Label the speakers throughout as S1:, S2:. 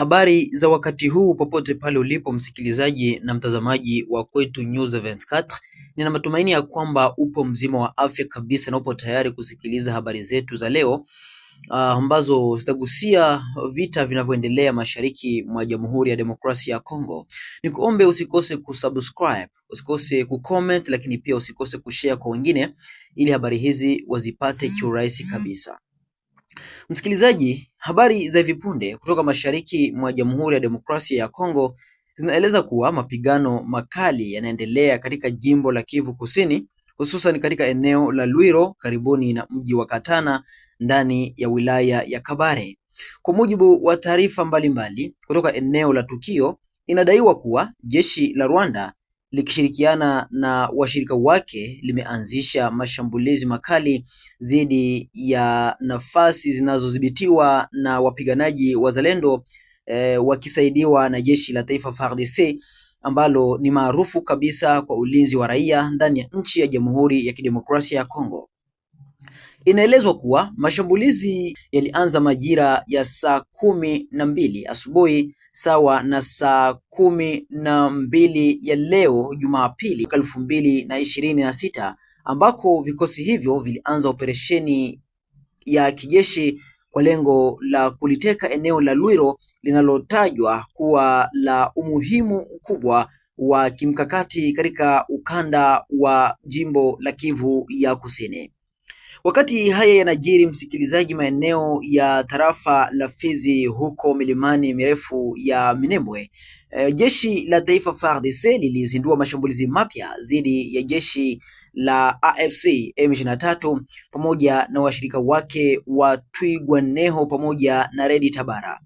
S1: Habari za wakati huu popote pale ulipo msikilizaji na mtazamaji wa Kwetu News 24. Nina matumaini ya kwamba upo mzima wa afya kabisa na upo tayari kusikiliza habari zetu za leo ambazo zitagusia vita vinavyoendelea mashariki mwa Jamhuri ya Demokrasia ya Kongo. Nikuombe usikose kusubscribe, usikose kucomment, lakini pia usikose kushare kwa wengine ili habari hizi wazipate kiurahisi kabisa. Msikilizaji, habari za hivi punde kutoka mashariki mwa Jamhuri ya Demokrasia ya Kongo zinaeleza kuwa mapigano makali yanaendelea katika jimbo la Kivu Kusini, hususan katika eneo la Lwiro karibuni na mji wa Katana ndani ya wilaya ya Kabare. Kwa mujibu wa taarifa mbalimbali kutoka eneo la tukio, inadaiwa kuwa jeshi la Rwanda likishirikiana na washirika wake limeanzisha mashambulizi makali dhidi ya nafasi zinazodhibitiwa na wapiganaji wazalendo wakisaidiwa na jeshi la taifa FARDC ambalo ni maarufu kabisa kwa ulinzi wa raia ndani ya nchi ya Jamhuri ya Kidemokrasia ya Kongo. Inaelezwa kuwa mashambulizi yalianza majira ya saa 12 asubuhi sawa na saa 12 ya leo Jumapili 2026, ambako vikosi hivyo vilianza operesheni ya kijeshi kwa lengo la kuliteka eneo la Lwiro linalotajwa kuwa la umuhimu mkubwa wa kimkakati katika ukanda wa jimbo la Kivu ya Kusini. Wakati haya yanajiri, msikilizaji, maeneo ya tarafa la Fizi huko milimani mirefu ya Minembwe, jeshi la taifa FARDC lilizindua mashambulizi mapya dhidi ya jeshi la AFC M23 pamoja na washirika wake wa Twirwaneho pamoja na Red Tabara.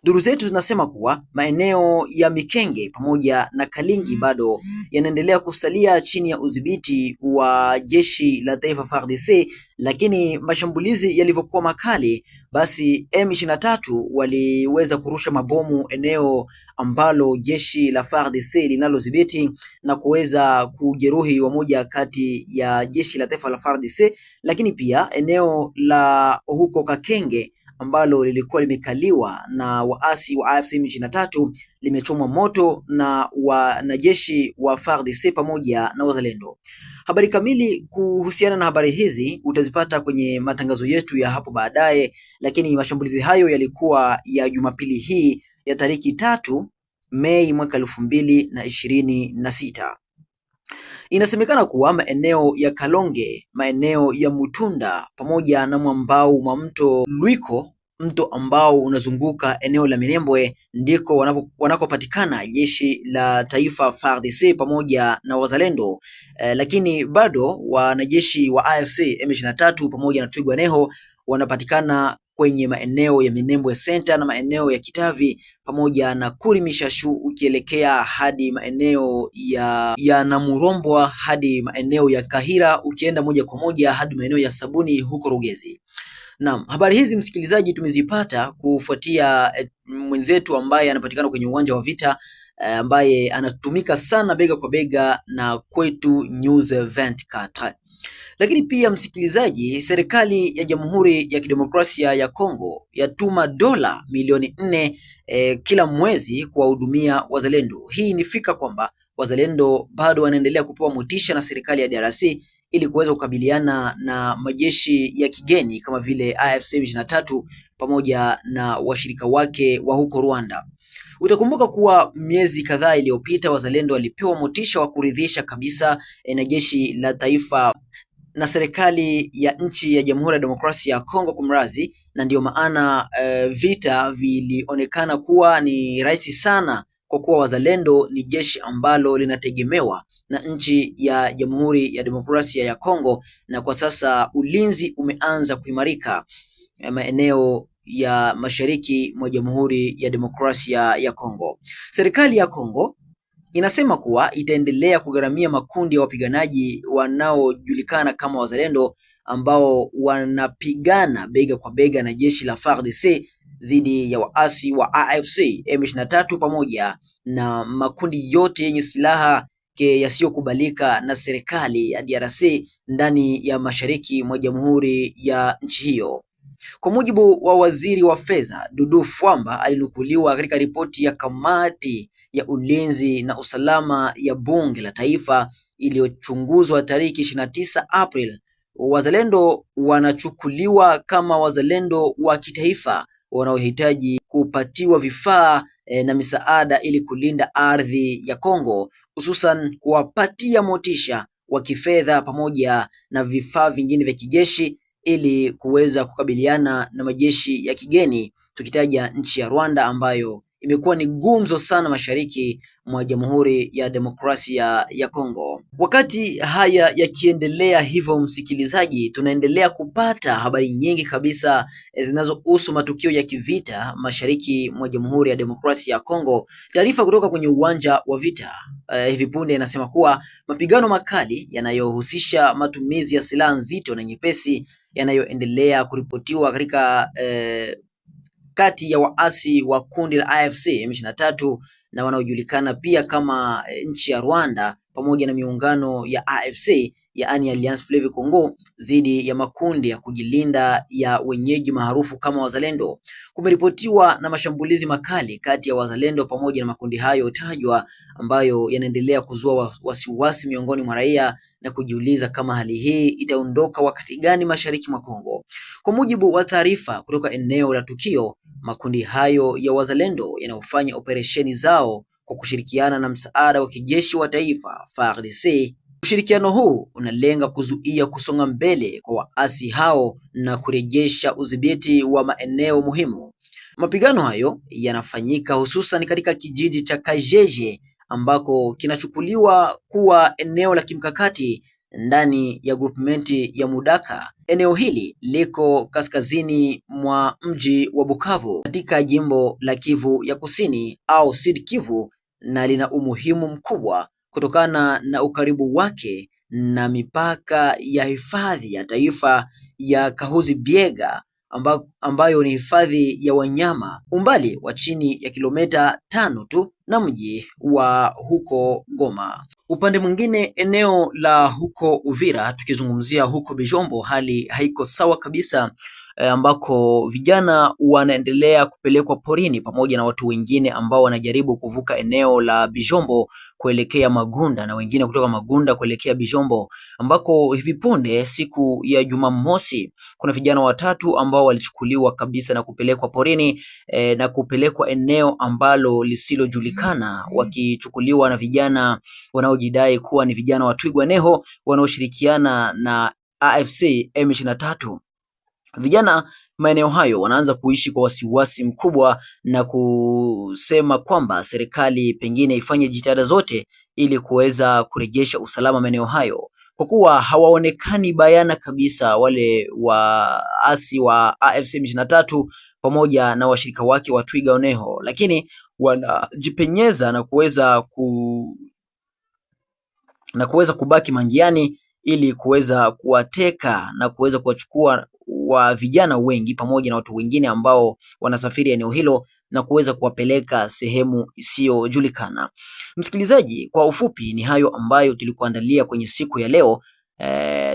S1: Duru zetu zinasema kuwa maeneo ya Mikenge pamoja na Kalingi bado yanaendelea kusalia chini ya udhibiti wa jeshi la taifa FARDC, lakini mashambulizi yalivyokuwa makali, basi M23 waliweza kurusha mabomu eneo ambalo jeshi la FARDC linalodhibiti na kuweza kujeruhi wamoja kati ya jeshi la taifa la FARDC, lakini pia eneo la huko Kakenge ambalo lilikuwa limekaliwa na waasi wa AFC M23 limechomwa moto na wanajeshi wa FARDC pamoja na wazalendo. Habari kamili kuhusiana na habari hizi utazipata kwenye matangazo yetu ya hapo baadaye, lakini mashambulizi hayo yalikuwa ya Jumapili hii ya tariki 3 Mei mwaka 2026. Inasemekana kuwa maeneo ya Kalonge, maeneo ya Mutunda pamoja na mwambao mwa mto Lwiko, mto ambao unazunguka eneo la Minembwe, ndiko wanakopatikana jeshi la taifa FARDC pamoja na wazalendo. Lakini bado wanajeshi wa AFC M23 pamoja na Twirwaneho wanapatikana kwenye maeneo ya Minembwe Center na maeneo ya Kitavi pamoja na Kurimishashu ukielekea hadi maeneo ya Namurombwa hadi maeneo ya Kahira ukienda moja kwa moja hadi maeneo ya Sabuni huko Rugezi. Naam, habari hizi msikilizaji tumezipata kufuatia mwenzetu ambaye anapatikana kwenye uwanja wa vita ambaye anatumika sana bega kwa bega na Kwetu News 24. Lakini pia msikilizaji, serikali ya Jamhuri ya Kidemokrasia ya Kongo yatuma dola milioni 4 kila mwezi kuwahudumia wazalendo. Hii ni fika kwamba wazalendo bado wanaendelea kupewa motisha na serikali ya DRC ili kuweza kukabiliana na majeshi ya kigeni kama vile AFC M23 pamoja na washirika wake wa huko Rwanda. Utakumbuka kuwa miezi kadhaa iliyopita wazalendo walipewa motisha wa kuridhisha kabisa na jeshi la taifa na serikali ya nchi ya Jamhuri ya Demokrasia ya Kongo kumrazi, na ndio maana vita vilionekana kuwa ni rahisi sana kwa kuwa wazalendo ni jeshi ambalo linategemewa na nchi ya Jamhuri ya Demokrasia ya Kongo, na kwa sasa ulinzi umeanza kuimarika maeneo ya mashariki mwa Jamhuri ya Demokrasia ya Kongo. Serikali ya Kongo inasema kuwa itaendelea kugharamia makundi ya wapiganaji wanaojulikana kama wazalendo ambao wanapigana bega kwa bega na jeshi la FARDC dhidi ya waasi wa AFC M23 pamoja na makundi yote yenye silaha yasiyokubalika na serikali ya DRC ndani ya mashariki mwa jamhuri ya nchi hiyo. Kwa mujibu wa waziri wa fedha Dudu Fwamba, alinukuliwa katika ripoti ya kamati ya ulinzi na usalama ya bunge la taifa iliyochunguzwa tariki 29 April. Wazalendo wanachukuliwa kama wazalendo wa kitaifa wanaohitaji kupatiwa vifaa na misaada ili kulinda ardhi ya Kongo, hususan kuwapatia motisha wa kifedha pamoja na vifaa vingine vya kijeshi ili kuweza kukabiliana na majeshi ya kigeni, tukitaja nchi ya Rwanda ambayo imekuwa ni gumzo sana mashariki mwa Jamhuri ya Demokrasia ya Kongo. Wakati haya yakiendelea hivyo, msikilizaji, tunaendelea kupata habari nyingi kabisa zinazohusu matukio ya kivita mashariki mwa Jamhuri ya Demokrasia ya Kongo. Taarifa kutoka kwenye uwanja wa vita hivi punde inasema kuwa mapigano makali yanayohusisha matumizi ya silaha nzito na nyepesi yanayoendelea kuripotiwa katika kati ya waasi wa kundi la AFC M23 na wanaojulikana pia kama nchi ya Rwanda pamoja na miungano ya AFC, yaani Alliance Fleuve Congo, dhidi ya makundi ya kujilinda ya wenyeji maarufu kama wazalendo. Kumeripotiwa na mashambulizi makali kati ya wazalendo pamoja na makundi hayo tajwa, ambayo yanaendelea kuzua wasiwasi miongoni mwa raia na kujiuliza kama hali hii itaondoka wakati gani mashariki mwa Kongo. Kwa mujibu wa taarifa kutoka eneo la tukio, makundi hayo ya wazalendo yanayofanya operesheni zao kwa kushirikiana na msaada wa kijeshi wa taifa FARDC. Ushirikiano huu unalenga kuzuia kusonga mbele kwa waasi hao na kurejesha udhibiti wa maeneo muhimu. Mapigano hayo yanafanyika hususan katika kijiji cha Kajeje ambako kinachukuliwa kuwa eneo la kimkakati ndani ya groupmenti ya Mudaka. Eneo hili liko kaskazini mwa mji wa Bukavu katika jimbo la Kivu ya Kusini au Sud Kivu, na lina umuhimu mkubwa kutokana na ukaribu wake na mipaka ya hifadhi ya taifa ya Kahuzi Biega ambayo ni hifadhi ya wanyama, umbali wa chini ya kilomita 5 tu na mji wa huko Goma. Upande mwingine, eneo la huko Uvira, tukizungumzia huko Bijombo, hali haiko sawa kabisa, ambako vijana wanaendelea kupelekwa porini pamoja na watu wengine ambao wanajaribu kuvuka eneo la Bijombo kuelekea Magunda na wengine kutoka Magunda kuelekea Bijombo, ambako hivi punde siku ya Jumamosi kuna vijana watatu ambao walichukuliwa kabisa na kupelekwa porini na kupelekwa eneo ambalo lisilojulikana, wakichukuliwa na vijana wanaojidai kuwa ni vijana wa Twirwaneho wanaoshirikiana na AFC M23. Vijana maeneo hayo wanaanza kuishi kwa wasiwasi mkubwa na kusema kwamba serikali pengine ifanye jitihada zote ili kuweza kurejesha usalama maeneo hayo, kwa kuwa hawaonekani bayana kabisa wale waasi wa AFC M23 pamoja na washirika wake wa Twirwaneho, lakini wanajipenyeza na kuweza kubaki manjiani ili kuweza kuwateka na kuweza kuwachukua wa vijana wengi pamoja na watu wengine ambao wanasafiri eneo hilo na kuweza kuwapeleka sehemu isiyojulikana. Msikilizaji, kwa ufupi ni hayo ambayo tulikuandalia kwenye siku ya leo.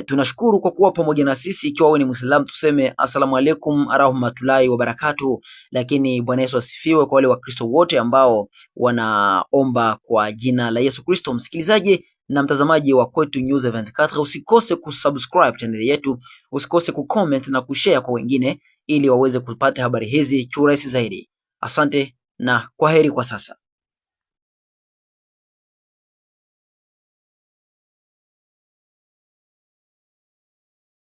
S1: Tunashukuru kwa kuwa pamoja na sisi. Ikiwa wewe ni Muislamu, tuseme asalamu alaikum warahmatullahi wabarakatuh, lakini Bwana Yesu asifiwe kwa wale Wakristo wote ambao wanaomba kwa jina la Yesu Kristo. Msikilizaji na mtazamaji wa Kwetu News 24, usikose kusubscribe channel yetu, usikose kucomment na kushare kwa wengine ili waweze kupata habari hizi kiurahisi zaidi. Asante na kwaheri kwa sasa.